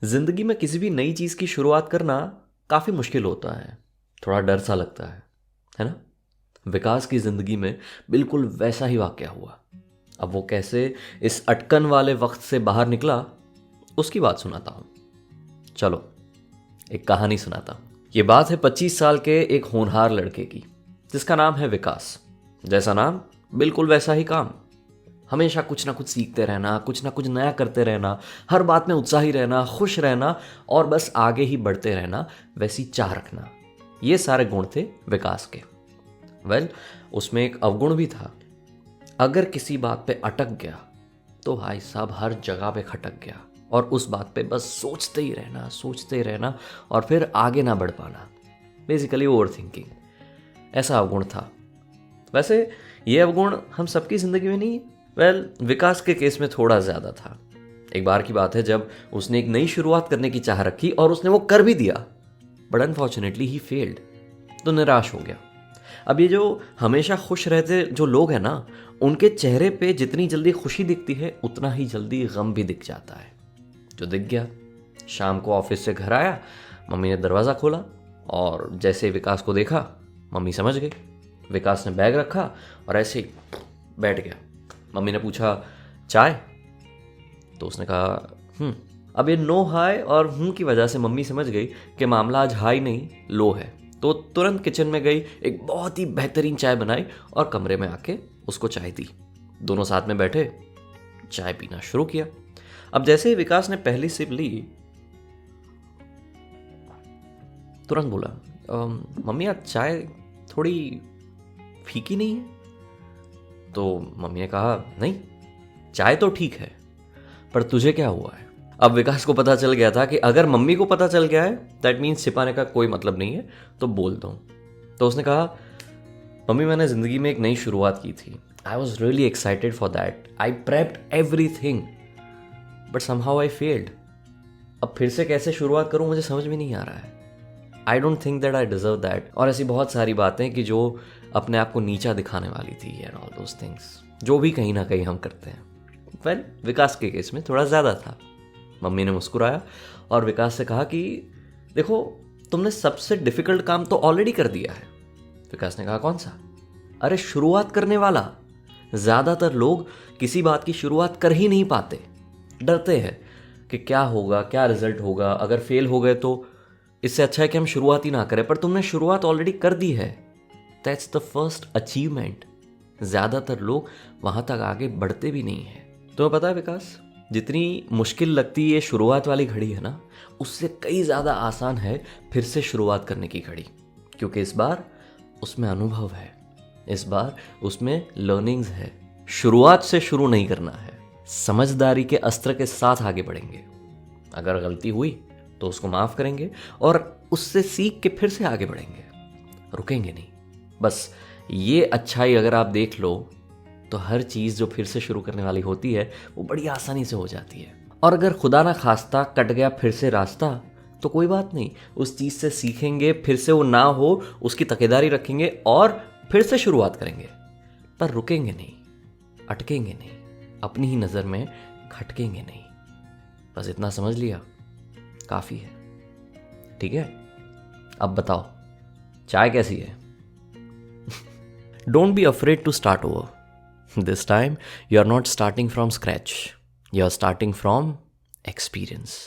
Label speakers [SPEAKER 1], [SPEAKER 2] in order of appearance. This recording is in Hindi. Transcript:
[SPEAKER 1] जिंदगी में किसी भी नई चीज की शुरुआत करना काफी मुश्किल होता है। थोड़ा डर सा लगता है ना। विकास की जिंदगी में बिल्कुल वैसा ही वाकया हुआ। अब वो कैसे इस अटकन वाले वक्त से बाहर निकला, उसकी बात सुनाता हूं। चलो, एक कहानी सुनाता हूं। ये बात है 25 साल के एक होनहार लड़के की, जिसका नाम है विकास। जैसा नाम, बिल्कुल वैसा ही काम। हमेशा कुछ ना कुछ सीखते रहना, कुछ ना कुछ नया करते रहना, हर बात में उत्साही रहना, खुश रहना और बस आगे ही बढ़ते रहना, वैसी चाह रखना। ये सारे गुण थे विकास के। उसमें एक अवगुण भी था। अगर किसी बात पे अटक गया तो भाई साहब हर जगह पे खटक गया और उस बात पे बस सोचते ही रहना और फिर आगे ना बढ़ पाना। बेसिकली ओवर थिंकिंग, ऐसा अवगुण था। वैसे ये अवगुण हम सबकी जिंदगी में नहीं। विकास के केस में थोड़ा ज्यादा था। एक बार की बात है जब उसने एक नई शुरुआत करने की चाह रखी और उसने वो कर भी दिया, बट अनफॉर्चुनेटली ही फेल्ड। तो निराश हो गया। अब ये जो हमेशा खुश रहते जो लोग हैं ना, उनके चेहरे पे जितनी जल्दी खुशी दिखती है उतना ही जल्दी गम भी दिख जाता है। जो दिख गया, शाम को ऑफिस से घर आया, मम्मी ने दरवाज़ा खोला और जैसे विकास को देखा, मम्मी समझ गई। विकास ने बैग रखा और ऐसे ही बैठ गया। मम्मी ने पूछा, चाय? तो उसने कहा। अब ये नो हाय और की वजह से मम्मी समझ गई कि मामला आज हाई नहीं, लो है। तो तुरंत किचन में गई, एक बहुत ही बेहतरीन चाय बनाई और कमरे में आके उसको चाय दी। दोनों साथ में बैठे चाय पीना शुरू किया। अब जैसे ही विकास ने पहली सिप ली, तुरंत बोला, मम्मी आज चाय थोड़ी फीकी नहीं है? तो मम्मी ने कहा, नहीं, चाय तो ठीक है, पर तुझे क्या हुआ है? अब विकास को पता चल गया था कि अगर मम्मी को पता चल गया है दैट मीन्स छिपाने का कोई मतलब नहीं है, तो बोल दो। तो उसने कहा, मम्मी मैंने जिंदगी में एक नई शुरुआत की थी। I was really excited for that. I prepped everything but somehow I failed. अब फिर से कैसे शुरुआत करूं मुझे समझ में नहीं आ रहा है। I don't think that I deserve that. और ऐसी बहुत सारी बातें कि जो अपने आप को नीचा दिखाने वाली थी एंड ऑल दोस थिंग्स, जो भी कहीं ना कहीं हम करते हैं। विकास के केस में थोड़ा ज़्यादा था। मम्मी ने मुस्कुराया और विकास से कहा कि देखो, तुमने सबसे डिफिकल्ट काम तो ऑलरेडी कर दिया है। विकास ने कहा, कौन सा? अरे शुरुआत करने वाला। ज़्यादातर लोग किसी बात की शुरुआत कर ही नहीं पाते, डरते हैं कि क्या होगा, क्या रिजल्ट होगा, अगर फेल हो गए तो इससे अच्छा है कि हम शुरुआत ही ना करें। पर तुमने शुरुआत ऑलरेडी कर दी है, दैट्स द फर्स्ट अचीवमेंट। ज़्यादातर लोग वहां तक आगे बढ़ते भी नहीं है। तुम्हें पता है विकास, जितनी मुश्किल लगती ये शुरुआत वाली घड़ी है ना, उससे कई ज़्यादा आसान है फिर से शुरुआत करने की घड़ी। क्योंकि इस बार उसमें अनुभव है, इस बार उसमें लर्निंग्स है। शुरुआत से शुरू नहीं करना है, समझदारी के अस्त्र के साथ आगे बढ़ेंगे। अगर गलती हुई तो उसको माफ करेंगे और उससे सीख के फिर से आगे बढ़ेंगे, रुकेंगे नहीं। बस ये अच्छाई अगर आप देख लो तो हर चीज़ जो फिर से शुरू करने वाली होती है वो बड़ी आसानी से हो जाती है। और अगर खुदा ना खास्ता कट गया फिर से रास्ता, तो कोई बात नहीं, उस चीज़ से सीखेंगे, फिर से वो ना हो उसकी तकेदारी रखेंगे और फिर से शुरुआत करेंगे। पर रुकेंगे नहीं, अटकेंगे नहीं, अपनी ही नज़र में खटकेंगे नहीं। बस इतना समझ लिया, काफ़ी है। ठीक है, अब बताओ चाय कैसी है? Don't be afraid to start over. This time you are not starting from scratch, you are starting from experience.